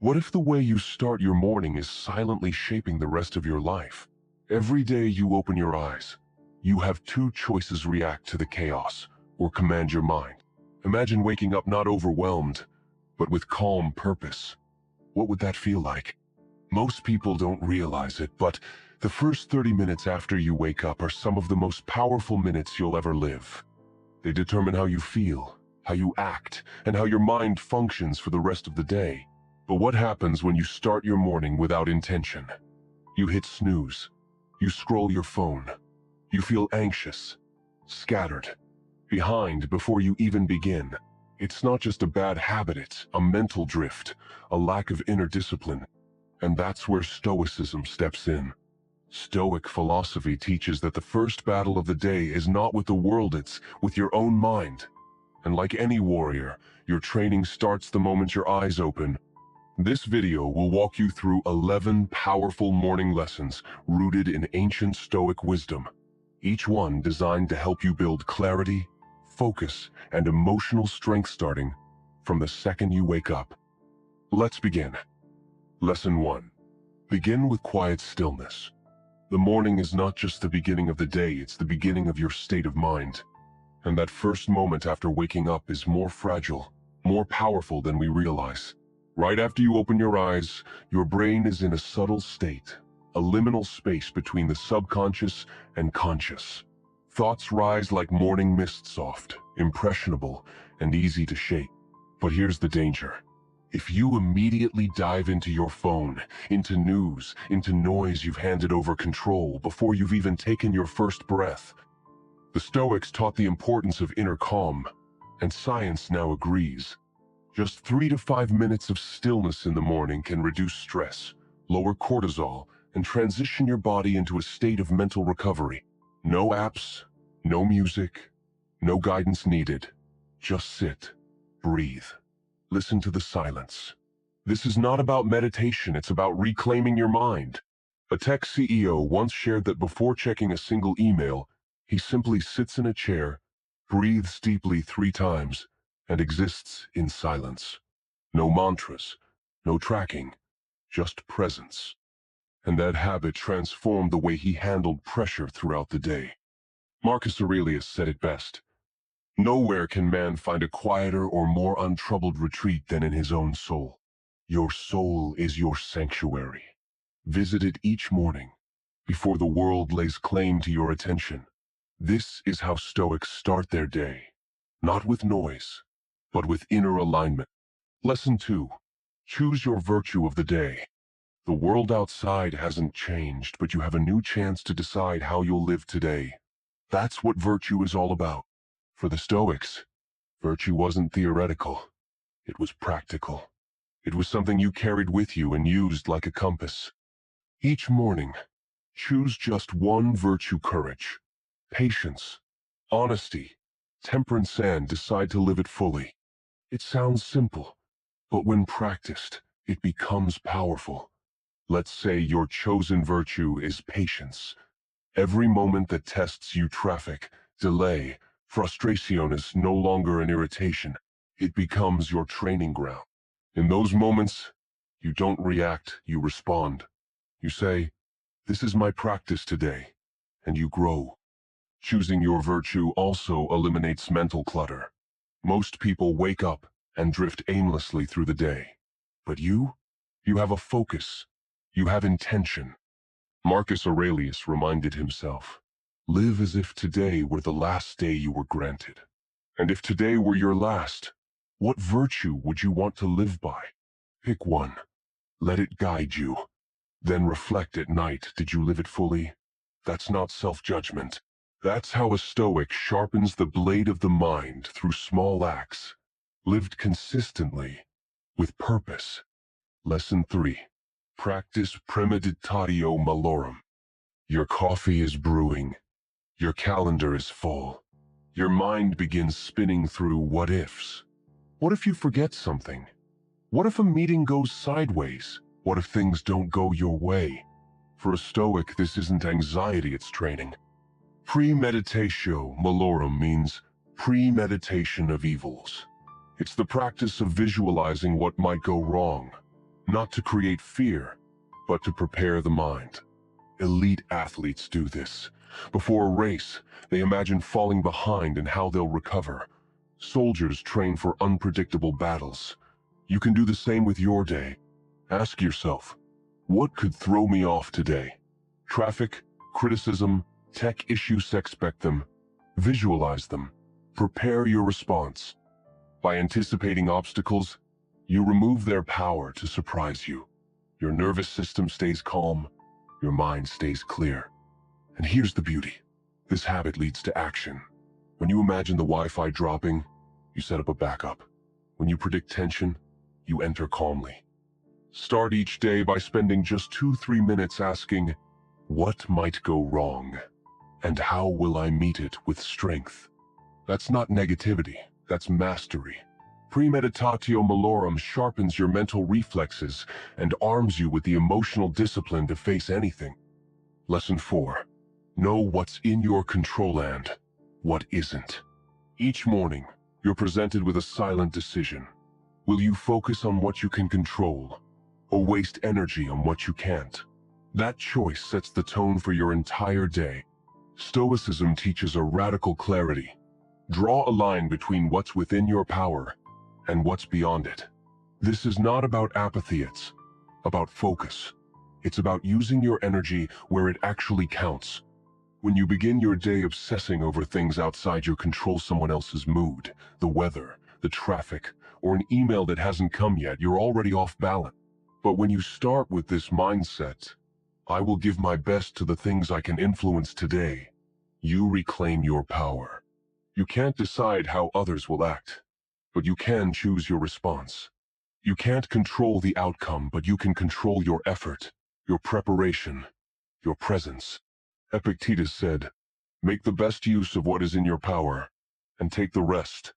What if the way you start your morning is silently shaping the rest of your life? Every day you open your eyes, you have two choices: react to the chaos or command your mind. Imagine waking up not overwhelmed, but with calm purpose. What would that feel like? Most people don't realize it, but the first 30 minutes after you wake up are some of the most powerful minutes you'll ever live. They determine how you feel, how you act, and how your mind functions for the rest of the day. But what happens when you start your morning without intention? You hit snooze. You scroll your phone. You feel anxious, scattered, behind before you even begin. It's not just a bad habit, it's a mental drift, a lack of inner discipline. And that's where Stoicism steps in. Stoic philosophy teaches that the first battle of the day is not with the world, it's with your own mind. And like any warrior, your training starts the moment your eyes open. This video will walk you through 11 powerful morning lessons rooted in ancient Stoic wisdom, each one designed to help you build clarity, focus, and emotional strength starting from the second you wake up. Let's begin. Lesson 1. Begin with quiet stillness. The morning is not just the beginning of the day, it's the beginning of your state of mind. And that first moment after waking up is more fragile, more powerful than we realize. Right after you open your eyes, your brain is in a subtle state, a liminal space between the subconscious and conscious. Thoughts rise like morning mist, soft, impressionable, and easy to shake. But here's the danger. If you immediately dive into your phone, into news, into noise, you've handed over control before you've even taken your first breath. The Stoics taught the importance of inner calm, and science now agrees. Just 3 to 5 minutes of stillness in the morning can reduce stress, lower cortisol, and transition your body into a state of mental recovery. No apps, no music, no guidance needed. Just sit, breathe, listen to the silence. This is not about meditation, it's about reclaiming your mind. A tech CEO once shared that before checking a single email, he simply sits in a chair, breathes deeply 3 times, and exists in silence. No mantras, no tracking, just presence. And that habit transformed the way he handled pressure throughout the day. Marcus Aurelius said it best: "Nowhere can man find a quieter or more untroubled retreat than in his own soul." Your soul is your sanctuary. Visit it each morning, before the world lays claim to your attention. This is how Stoics start their day. Not with noise, but with inner alignment. Lesson 2. Choose your virtue of the day. The world outside hasn't changed, but you have a new chance to decide how you'll live today. That's what virtue is all about. For the Stoics, virtue wasn't theoretical. It was practical. It was something you carried with you and used like a compass. Each morning, choose just one virtue: courage, patience, honesty, temperance, and decide to live it fully. It sounds simple, but when practiced, it becomes powerful. Let's say your chosen virtue is patience. Every moment that tests you, traffic, delay, frustration, is no longer an irritation. It becomes your training ground. In those moments, you don't react, you respond. You say, "This is my practice today," and you grow. Choosing your virtue also eliminates mental clutter. Most people wake up and drift aimlessly through the day. But you have a focus. You have intention. Marcus Aurelius reminded himself, "Live as if today were the last day you were granted." And if today were your last, what virtue would you want to live by? Pick one. Let it guide you. Then reflect at night. Did you live it fully? That's not self-judgment. That's how a Stoic sharpens the blade of the mind through small acts, lived consistently, with purpose. Lesson 3. Practice premeditatio malorum. Your coffee is brewing. Your calendar is full. Your mind begins spinning through what-ifs. What if you forget something? What if a meeting goes sideways? What if things don't go your way? For a Stoic, this isn't anxiety, it's training. Premeditatio malorum means premeditation of evils. It's the practice of visualizing what might go wrong, not to create fear, but to prepare the mind. Elite athletes do this. Before a race, they imagine falling behind and how they'll recover. Soldiers train for unpredictable battles. You can do the same with your day. Ask yourself, what could throw me off today? Traffic, criticism, tech issues, expect them. Visualize them. Prepare your response. By anticipating obstacles, you remove their power to surprise you. Your nervous system stays calm. Your mind stays clear. And here's the beauty. This habit leads to action. When you imagine the Wi-Fi dropping, you set up a backup. When you predict tension, you enter calmly. Start each day by spending just 2-3 minutes asking, what might go wrong? And how will I meet it with strength? That's not negativity, that's mastery. Premeditatio malorum sharpens your mental reflexes and arms you with the emotional discipline to face anything. Lesson 4. Know what's in your control and what isn't. Each morning, you're presented with a silent decision. Will you focus on what you can control, or waste energy on what you can't? That choice sets the tone for your entire day. Stoicism teaches a radical clarity. Draw a line between what's within your power and what's beyond it. This is not about apathy, it's about focus. It's about using your energy where it actually counts. When you begin your day obsessing over things outside your control, someone else's mood, the weather, the traffic, or an email that hasn't come yet, you're already off balance. But when you start with this mindset, I will give my best to the things I can influence today, you reclaim your power. You can't decide how others will act, but you can choose your response. You can't control the outcome, but you can control your effort, your preparation, your presence. Epictetus said, make the best use of what is in your power, and take the rest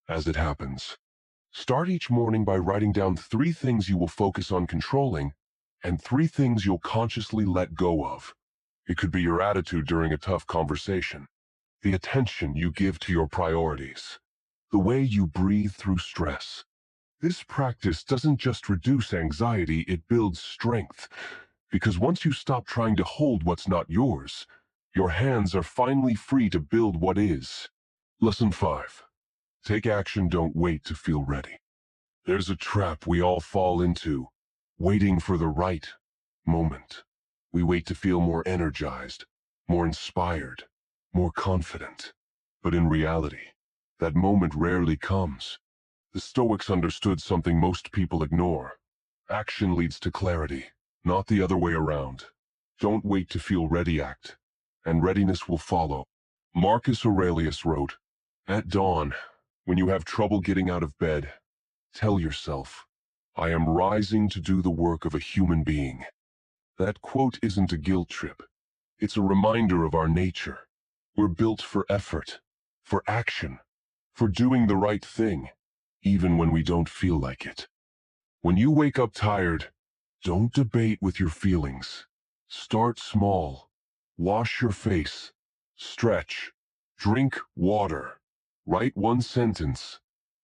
as it happens. Start each morning by writing down 3 things you will focus on controlling, and 3 things you'll consciously let go of. It could be your attitude during a tough conversation, the attention you give to your priorities, the way you breathe through stress. This practice doesn't just reduce anxiety, it builds strength. Because once you stop trying to hold what's not yours, your hands are finally free to build what is. Lesson 5. Take action, don't wait to feel ready. There's a trap we all fall into, waiting for the right moment. We wait to feel more energized, more inspired, more confident. But in reality, that moment rarely comes. The Stoics understood something most people ignore. Action leads to clarity, not the other way around. Don't wait to feel ready, act, and readiness will follow. Marcus Aurelius wrote, at dawn, when you have trouble getting out of bed, tell yourself, I am rising to do the work of a human being. That quote isn't a guilt trip. It's a reminder of our nature. We're built for effort, for action, for doing the right thing, even when we don't feel like it. When you wake up tired, don't debate with your feelings. Start small. Wash your face. Stretch. Drink water. Write 1 sentence.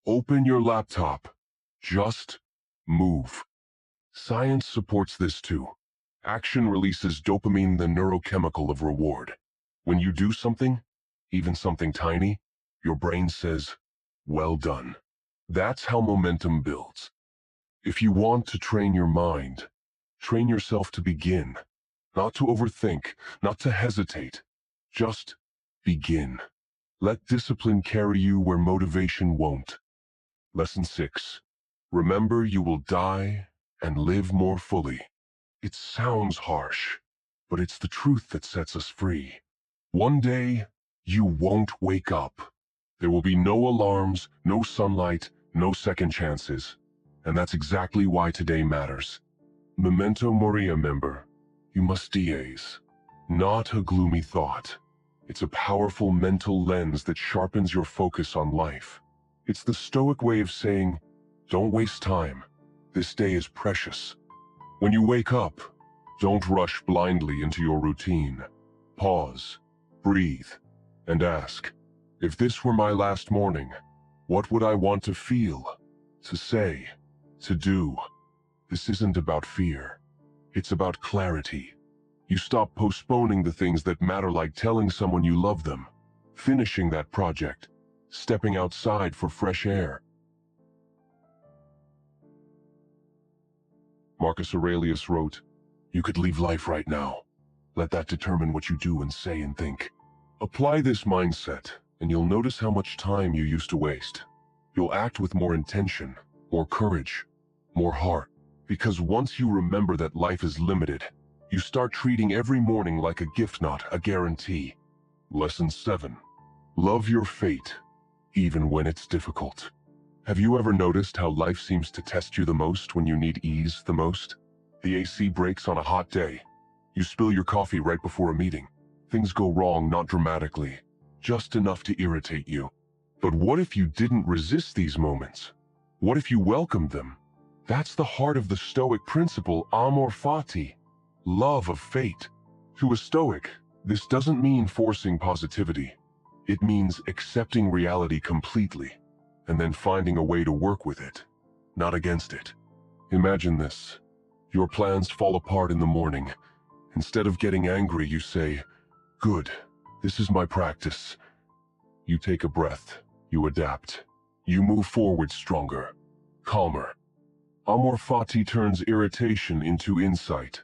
Open your laptop. Just move. Science supports this too. Action releases dopamine, the neurochemical of reward. When you do something, even something tiny, your brain says, well done. That's how momentum builds. If you want to train your mind, train yourself to begin. Not to overthink, not to hesitate. Just begin. Let discipline carry you where motivation won't. Lesson 6. Remember, you will die and live more fully. It sounds harsh, but it's the truth that sets us free. One day, you won't wake up. There will be no alarms, no sunlight, no second chances. And that's exactly why today matters. Memento mori, member. You must dies. Not a gloomy thought. It's a powerful mental lens that sharpens your focus on life. It's the Stoic way of saying, don't waste time. This day is precious. When you wake up, don't rush blindly into your routine. Pause, breathe, and ask, if this were my last morning, what would I want to feel, to say, to do? This isn't about fear. It's about clarity. You stop postponing the things that matter, like telling someone you love them, finishing that project, stepping outside for fresh air. Marcus Aurelius wrote, "You could leave life right now. Let that determine what you do and say and think." Apply this mindset, and you'll notice how much time you used to waste. You'll act with more intention, more courage, more heart. Because once you remember that life is limited, you start treating every morning like a gift, not a guarantee. Lesson 7. Love your fate, even when it's difficult. Have you ever noticed how life seems to test you the most when you need ease the most? The AC breaks on a hot day. You spill your coffee right before a meeting. Things go wrong, not dramatically, just enough to irritate you. But what if you didn't resist these moments? What if you welcomed them? That's the heart of the Stoic principle, amor fati, love of fate. To a Stoic, this doesn't mean forcing positivity. It means accepting reality completely, and then finding a way to work with it, not against it. Imagine this. Your plans fall apart in the morning. Instead of getting angry, you say, "Good, this is my practice." You take a breath, you adapt, you move forward stronger, calmer. Amor fati turns irritation into insight.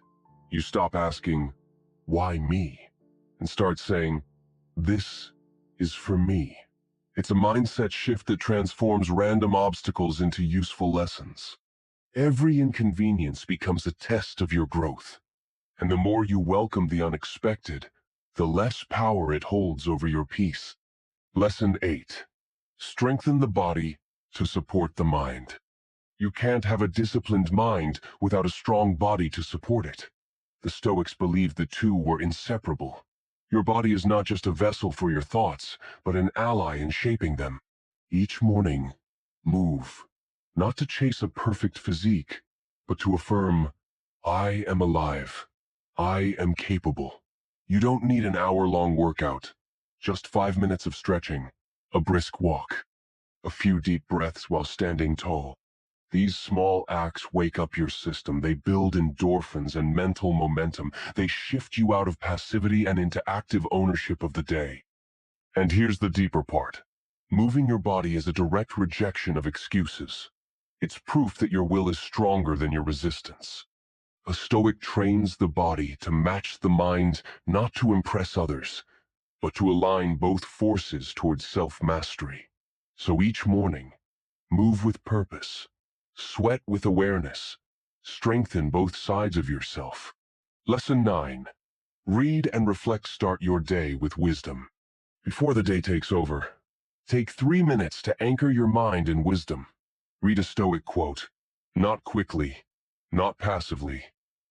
You stop asking, "Why me?" and start saying, "This is for me." It's a mindset shift that transforms random obstacles into useful lessons. Every inconvenience becomes a test of your growth. And the more you welcome the unexpected, the less power it holds over your peace. Lesson 8. Strengthen the body to support the mind. You can't have a disciplined mind without a strong body to support it. The Stoics believed the two were inseparable. Your body is not just a vessel for your thoughts, but an ally in shaping them. Each morning, move, not to chase a perfect physique, but to affirm, "I am alive. I am capable." You don't need an hour-long workout, just 5 minutes of stretching, a brisk walk, a few deep breaths while standing tall. These small acts wake up your system. They build endorphins and mental momentum. They shift you out of passivity and into active ownership of the day. And here's the deeper part. Moving your body is a direct rejection of excuses. It's proof that your will is stronger than your resistance. A Stoic trains the body to match the mind, not to impress others, but to align both forces towards self-mastery. So each morning, move with purpose. Sweat with awareness. Strengthen both sides of yourself. Lesson 9. Read and reflect. Start your day with wisdom. Before the day takes over, take 3 minutes to anchor your mind in wisdom. Read a Stoic quote. Not quickly, not passively.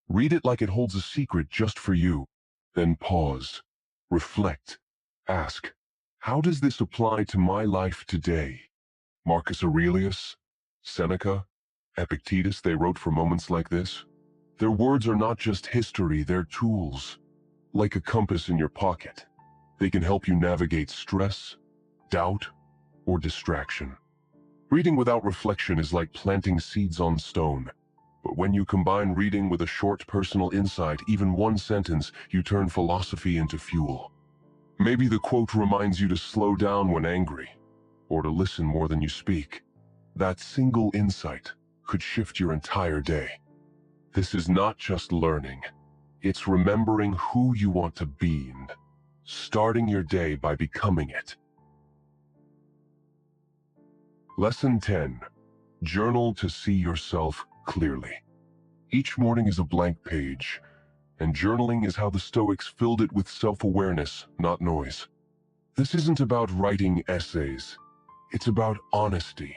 Read it like it holds a secret just for you. Then pause. Reflect. Ask, how does this apply to my life today? Marcus Aurelius, Seneca, Epictetus, they wrote for moments like this. Their words are not just history, they're tools. Like a compass in your pocket, they can help you navigate stress, doubt, or distraction. Reading without reflection is like planting seeds on stone. But when you combine reading with a short personal insight, even one sentence, you turn philosophy into fuel. Maybe the quote reminds you to slow down when angry, or to listen more than you speak. That single insight could shift your entire day. This is not just learning. It's remembering who you want to be and starting your day by becoming it. Lesson 10. Journal to see yourself clearly. Each morning is a blank page, and journaling is how the Stoics filled it with self-awareness, not noise. This isn't about writing essays. It's about honesty,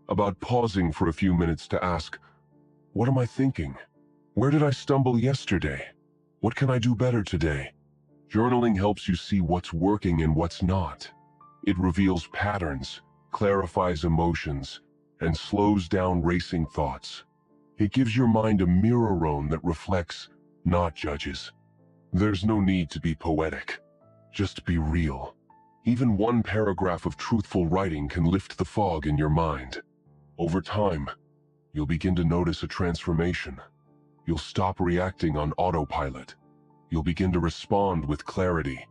about pausing for a few minutes to ask, what am I thinking? Where did I stumble yesterday? What can I do better today? Journaling helps you see what's working and what's not. It reveals patterns, clarifies emotions, and slows down racing thoughts. It gives your mind a mirror that reflects, not judges. There's no need to be poetic. Just be real. Even one paragraph of truthful writing can lift the fog in your mind. Over time, you'll begin to notice a transformation. You'll stop reacting on autopilot. You'll begin to respond with clarity.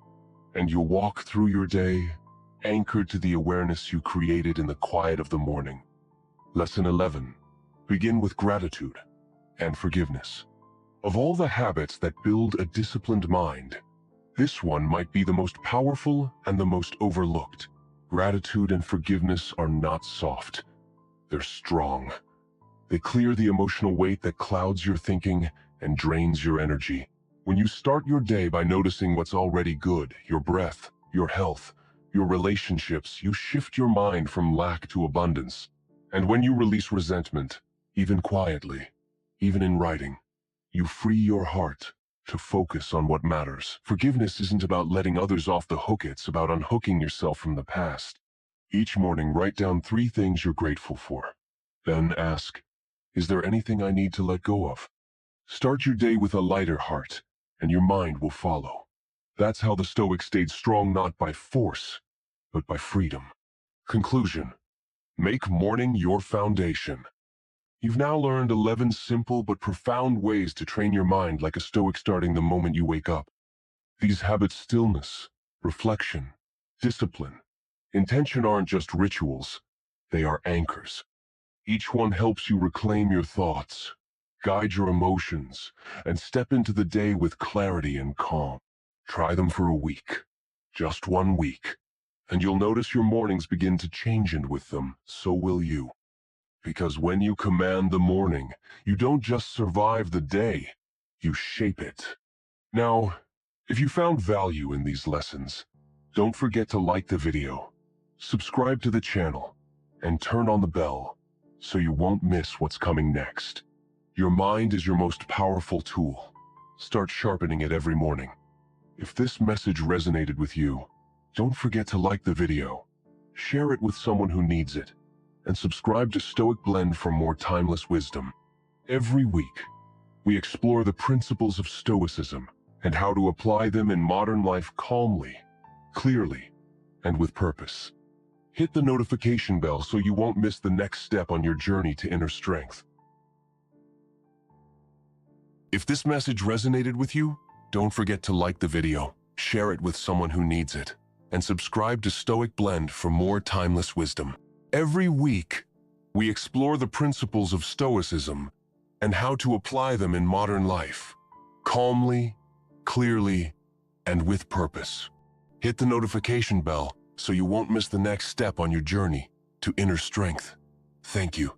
And you'll walk through your day, anchored to the awareness you created in the quiet of the morning. Lesson 11. Begin with gratitude and forgiveness. Of all the habits that build a disciplined mind, this one might be the most powerful and the most overlooked. Gratitude and forgiveness are not soft. They're strong. They clear the emotional weight that clouds your thinking and drains your energy. When you start your day by noticing what's already good, your breath, your health, your relationships, you shift your mind from lack to abundance. And when you release resentment, even quietly, even in writing, you free your heart to focus on what matters. Forgiveness isn't about letting others off the hook, it's about unhooking yourself from the past. Each morning, write down 3 things you're grateful for. Then ask, is there anything I need to let go of? Start your day with a lighter heart, and your mind will follow. That's how the Stoics stayed strong, not by force, but by freedom. Conclusion. Make morning your foundation. You've now learned 11 simple but profound ways to train your mind like a Stoic, starting the moment you wake up. These habits, stillness, reflection, discipline, intention, aren't just rituals, they are anchors. Each one helps you reclaim your thoughts, guide your emotions, and step into the day with clarity and calm. Try them for a week, just 1 week, and you'll notice your mornings begin to change, and with them, so will you. Because when you command the morning, you don't just survive the day, you shape it. Now, if you found value in these lessons, don't forget to like the video, subscribe to the channel, and turn on the bell so you won't miss what's coming next. Your mind is your most powerful tool. Start sharpening it every morning. If this message resonated with you, don't forget to like the video, share it with someone who needs it, and subscribe to Stoic Blend for more timeless wisdom. Every week, we explore the principles of Stoicism and how to apply them in modern life calmly, clearly, and with purpose. Hit the notification bell so you won't miss the next step on your journey to inner strength. If this message resonated with you, don't forget to like the video, share it with someone who needs it, and subscribe to Stoic Blend for more timeless wisdom. Every week, we explore the principles of Stoicism and how to apply them in modern life, calmly, clearly, and with purpose. Hit the notification bell so you won't miss the next step on your journey to inner strength. Thank you.